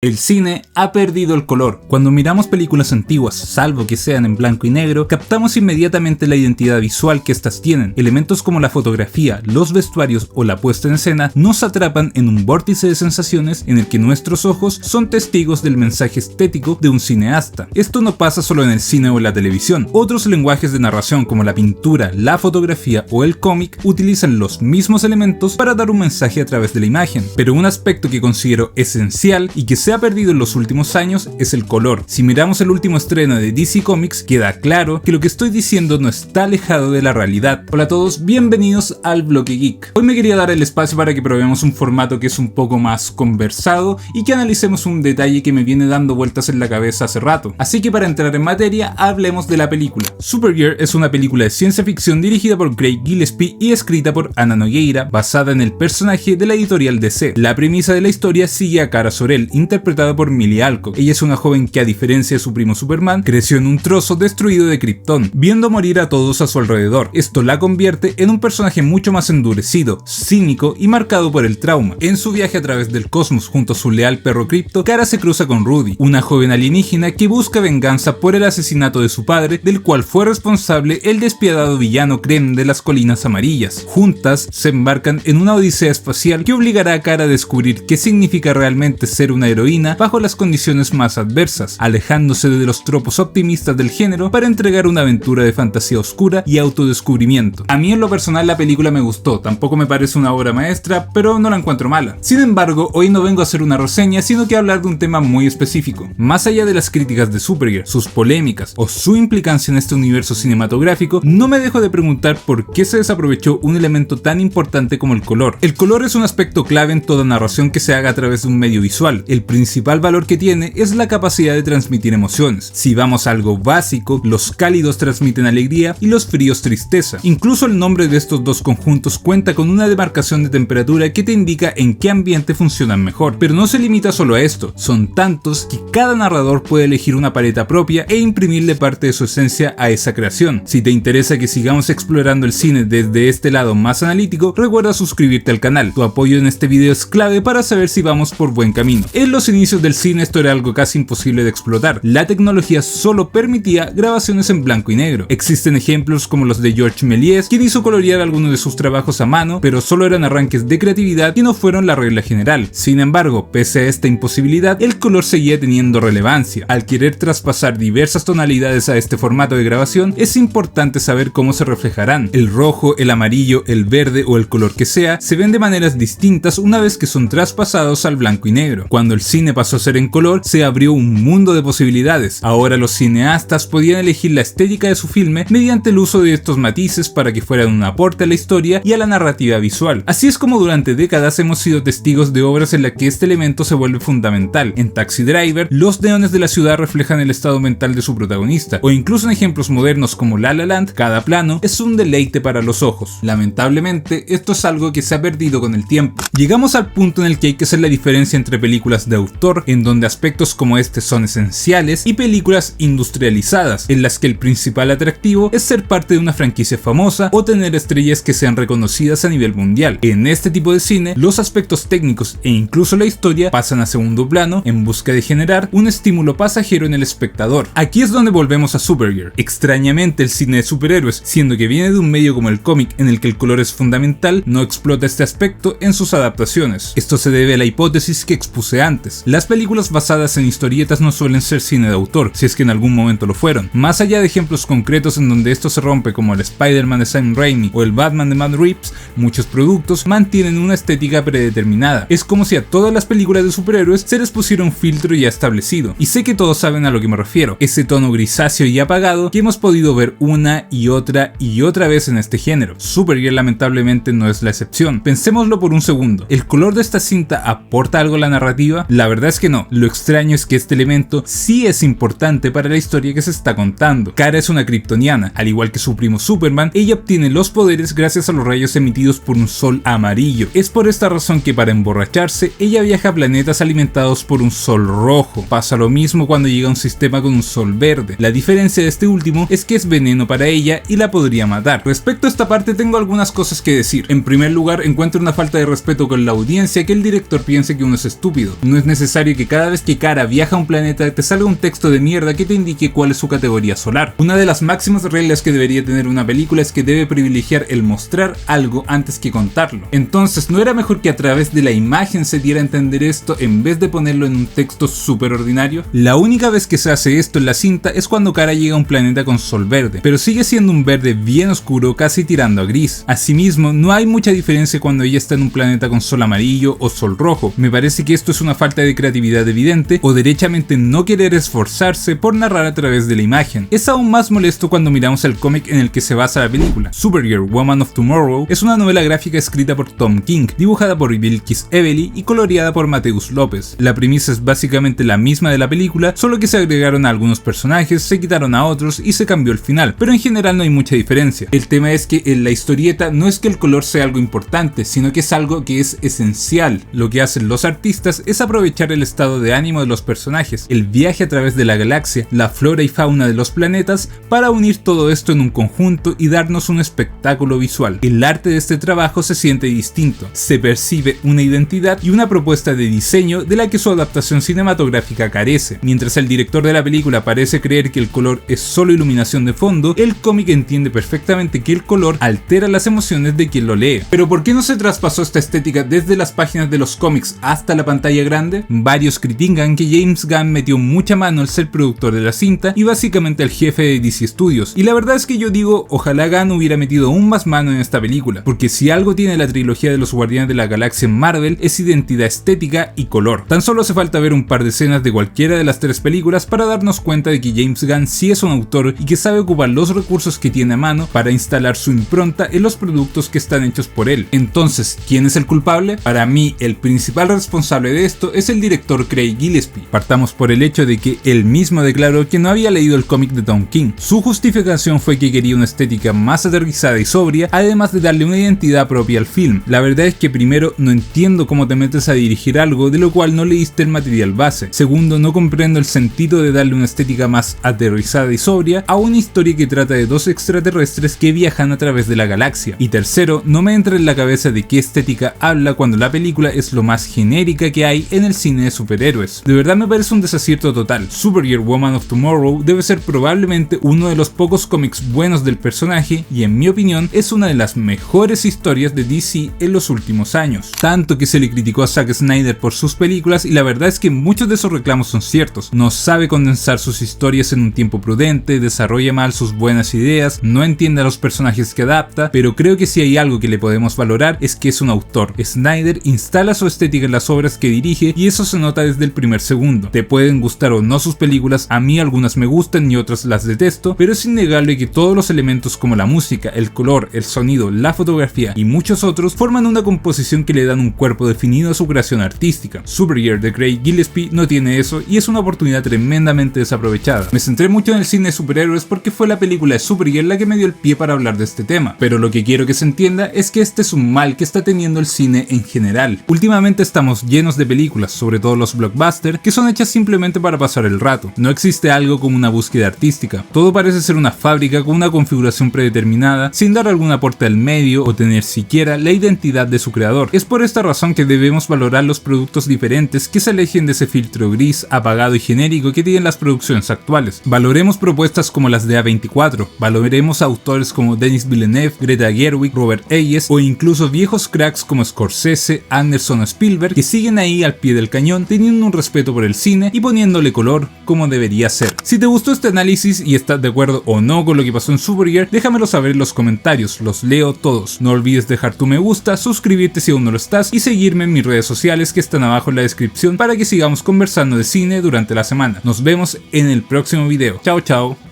El cine ha perdido el color. Cuando miramos películas antiguas, salvo que sean en blanco y negro, captamos inmediatamente la identidad visual que estas tienen. Elementos como la fotografía, los vestuarios o la puesta en escena nos atrapan en un vórtice de sensaciones en el que nuestros ojos son testigos del mensaje estético de un cineasta. Esto no pasa solo en el cine o en la televisión. Otros lenguajes de narración como la pintura, la fotografía o el cómic utilizan los mismos elementos para dar un mensaje a través de la imagen. Pero un aspecto que considero esencial y que se ha perdido en los últimos años es el color. Si miramos el último estreno de DC Comics, queda claro que lo que estoy diciendo no está alejado de la realidad. Hola a todos, bienvenidos al Bloque Geek. Hoy me quería dar el espacio para que probemos un formato que es un poco más conversado y que analicemos un detalle que me viene dando vueltas en la cabeza hace rato. Así que para entrar en materia, hablemos de la película. Supergirl es una película de ciencia ficción dirigida por Craig Gillespie y escrita por Ana Nogueira, basada en el personaje de la editorial DC. La premisa de la historia sigue a Kara Zor-El, interpretada por Millie Alcock. Ella es una joven que, a diferencia de su primo Superman, creció en un trozo destruido de Krypton, viendo morir a todos a su alrededor. Esto la convierte en un personaje mucho más endurecido, cínico y marcado por el trauma. En su viaje a través del cosmos junto a su leal perro Krypto, Kara se cruza con Rudy, una joven alienígena que busca venganza por el asesinato de su padre, del cual fue responsable el despiadado villano Krem de las Colinas Amarillas. Juntas se embarcan en una odisea espacial que obligará a Kara a descubrir qué significa realmente ser una heroína bajo las condiciones más adversas, alejándose de los tropos optimistas del género para entregar una aventura de fantasía oscura y autodescubrimiento. A mí en lo personal la película me gustó, tampoco me parece una obra maestra, pero no la encuentro mala. Sin embargo, hoy no vengo a hacer una reseña, sino que a hablar de un tema muy específico. Más allá de las críticas de Supergirl, sus polémicas o su implicancia en este universo cinematográfico, no me dejo de preguntar por qué se desaprovechó un elemento tan importante como el color. El color es un aspecto clave en toda narración que se haga a través de un medio visual. El principal valor que tiene es la capacidad de transmitir emociones. Si vamos a algo básico, los cálidos transmiten alegría y los fríos tristeza. Incluso el nombre de estos dos conjuntos cuenta con una demarcación de temperatura que te indica en qué ambiente funcionan mejor. Pero no se limita solo a esto, son tantos que cada narrador puede elegir una paleta propia e imprimirle parte de su esencia a esa creación. Si te interesa que sigamos explorando el cine desde este lado más analítico, recuerda suscribirte al canal. Tu apoyo en este video es clave para saber si vamos por buen camino. En los inicios del cine esto era algo casi imposible de explotar. La tecnología solo permitía grabaciones en blanco y negro. Existen ejemplos como los de Georges Méliès, quien hizo colorear algunos de sus trabajos a mano, pero solo eran arranques de creatividad y no fueron la regla general. Sin embargo, pese a esta imposibilidad, el color seguía teniendo relevancia. Al querer traspasar diversas tonalidades a este formato de grabación, es importante saber cómo se reflejarán. El rojo, el amarillo, el verde o el color que sea, se ven de maneras distintas una vez que son traspasados al blanco y negro. Cuando el cine pasó a ser en color, se abrió un mundo de posibilidades. Ahora los cineastas podían elegir la estética de su filme mediante el uso de estos matices para que fueran un aporte a la historia y a la narrativa visual. Así es como durante décadas hemos sido testigos de obras en las que este elemento se vuelve fundamental. En Taxi Driver, los neones de la ciudad reflejan el estado mental de su protagonista, o incluso en ejemplos modernos como La La Land, cada plano es un deleite para los ojos. Lamentablemente, esto es algo que se ha perdido con el tiempo. Llegamos al punto en el que hay que hacer la diferencia entre películas de autor, en donde aspectos como este son esenciales, y películas industrializadas, en las que el principal atractivo es ser parte de una franquicia famosa o tener estrellas que sean reconocidas a nivel mundial. En este tipo de cine, los aspectos técnicos e incluso la historia pasan a segundo plano en busca de generar un estímulo pasajero en el espectador. Aquí es donde volvemos a Supergirl. Extrañamente, el cine de superhéroes, siendo que viene de un medio como el cómic en el que el color es fundamental, no explota este aspecto en sus adaptaciones. Esto se debe a la hipótesis que expuse antes. Las películas basadas en historietas no suelen ser cine de autor, si es que en algún momento lo fueron. Más allá de ejemplos concretos en donde esto se rompe, como el Spider-Man de Sam Raimi o el Batman de Matt Reeves, muchos productos mantienen una estética predeterminada. Es como si a todas las películas de superhéroes se les pusiera un filtro ya establecido. Y sé que todos saben a lo que me refiero, ese tono grisáceo y apagado que hemos podido ver una y otra vez en este género. Supergirl lamentablemente no es la excepción. Pensémoslo por un segundo. ¿El color de esta cinta aporta algo a la narrativa? La verdad es que no. Lo extraño es que este elemento sí es importante para la historia que se está contando. Kara es una kryptoniana, al igual que su primo Superman. Ella obtiene los poderes gracias a los rayos emitidos por un sol amarillo. Es por esta razón que para emborracharse, ella viaja a planetas alimentados por un sol rojo. Pasa lo mismo cuando llega a un sistema con un sol verde. La diferencia de este último es que es veneno para ella y la podría matar. Respecto a esta parte tengo algunas cosas que decir. En primer lugar, encuentro una falta de respeto con la audiencia que el director piense que uno es estúpido. No es necesario que cada vez que Kara viaja a un planeta te salga un texto de mierda que te indique cuál es su categoría solar. Una de las máximas reglas que debería tener una película es que debe privilegiar el mostrar algo antes que contarlo. Entonces, ¿no era mejor que a través de la imagen se diera a entender esto en vez de ponerlo en un texto súper ordinario? La única vez que se hace esto en la cinta es cuando Kara llega a un planeta con sol verde, pero sigue siendo un verde bien oscuro, casi tirando a gris. Asimismo, no hay mucha diferencia cuando ella está en un planeta con sol amarillo o sol rojo. Me parece que esto es una falta de creatividad evidente o derechamente no querer esforzarse por narrar a través de la imagen. Es aún más molesto cuando miramos el cómic en el que se basa la película. Supergirl, Woman of Tomorrow es una novela gráfica escrita por Tom King, dibujada por Bilquis Evely y coloreada por Mateus López. La premisa es básicamente la misma de la película, solo que se agregaron a algunos personajes, se quitaron a otros y se cambió el final, pero en general no hay mucha diferencia. El tema es que en la historieta no es que el color sea algo importante, sino que es algo que es esencial. Lo que hacen los artistas es aprovechar el estado de ánimo de los personajes, el viaje a través de la galaxia, la flora y fauna de los planetas, para unir todo esto en un conjunto y darnos un espectáculo visual. El arte de este trabajo se siente distinto, se percibe una identidad y una propuesta de diseño de la que su adaptación cinematográfica carece. Mientras el director de la película parece creer que el color es solo iluminación de fondo, el cómic entiende perfectamente que el color altera las emociones de quien lo lee. Pero ¿por qué no se traspasó esta estética desde las páginas de los cómics hasta la pantalla grande? Varios critican que James Gunn metió mucha mano al ser productor de la cinta y básicamente el jefe de DC Studios, y la verdad es que yo digo, ojalá Gunn hubiera metido aún más mano en esta película, porque si algo tiene la trilogía de los Guardianes de la Galaxia en Marvel es identidad estética y color. Tan solo hace falta ver un par de escenas de cualquiera de las tres películas para darnos cuenta de que James Gunn sí es un autor y que sabe ocupar los recursos que tiene a mano para instalar su impronta en los productos que están hechos por él. Entonces, ¿quién es el culpable? Para mí, el principal responsable de esto es el director Craig Gillespie. Partamos por el hecho de que él mismo declaró que no había leído el cómic de Tom King. Su justificación fue que quería una estética más aterrizada y sobria, además de darle una identidad propia al film. La verdad es que primero, no entiendo cómo te metes a dirigir algo de lo cual no leíste el material base. Segundo, no comprendo el sentido de darle una estética más aterrizada y sobria a una historia que trata de dos extraterrestres que viajan a través de la galaxia. Y tercero, no me entra en la cabeza de qué estética habla cuando la película es lo más genérica que hay en el cine de superhéroes. De verdad me parece un desacierto total. Supergirl, Woman of Tomorrow debe ser probablemente uno de los pocos cómics buenos del personaje y en mi opinión es una de las mejores historias de DC en los últimos años. Tanto que se le criticó a Zack Snyder por sus películas y la verdad es que muchos de esos reclamos son ciertos. No sabe condensar sus historias en un tiempo prudente, desarrolla mal sus buenas ideas, no entiende a los personajes que adapta, pero creo que si hay algo que le podemos valorar es que es un autor. Snyder instala su estética en las obras que dirige y eso se nota desde el primer segundo. Te pueden gustar o no sus películas, a mí algunas me gustan y otras las detesto, pero es innegable que todos los elementos como la música, el color, el sonido, la fotografía y muchos otros forman una composición que le dan un cuerpo definido a su creación artística. Supergirl de Craig Gillespie no tiene eso y es una oportunidad tremendamente desaprovechada. Me centré mucho en el cine de superhéroes porque fue la película de Supergirl la que me dio el pie para hablar de este tema, pero lo que quiero que se entienda es que este es un mal que está teniendo el cine en general. Últimamente estamos llenos de películas, sobre todo los blockbusters, que son hechas simplemente para pasar el rato. No existe algo como una búsqueda artística. Todo parece ser una fábrica con una configuración predeterminada, sin dar algún aporte al medio o tener siquiera la identidad de su creador. Es por esta razón que debemos valorar los productos diferentes que se alejen de ese filtro gris, apagado y genérico que tienen las producciones actuales. Valoremos propuestas como las de A24, valoremos a autores como Denis Villeneuve, Greta Gerwig, Robert Eggers o incluso viejos cracks como Scorsese, Anderson o Spielberg que siguen ahí al pie del cañón teniendo un respeto por el cine y poniéndole color como debería ser. Si te gustó este análisis y estás de acuerdo o no con lo que pasó en Supergirl, déjamelo saber en los comentarios, los leo todos. No olvides dejar tu me gusta, suscribirte si aún no lo estás y seguirme en mis redes sociales que están abajo en la descripción para que sigamos conversando de cine durante la semana. Nos vemos en el próximo video. Chao chao.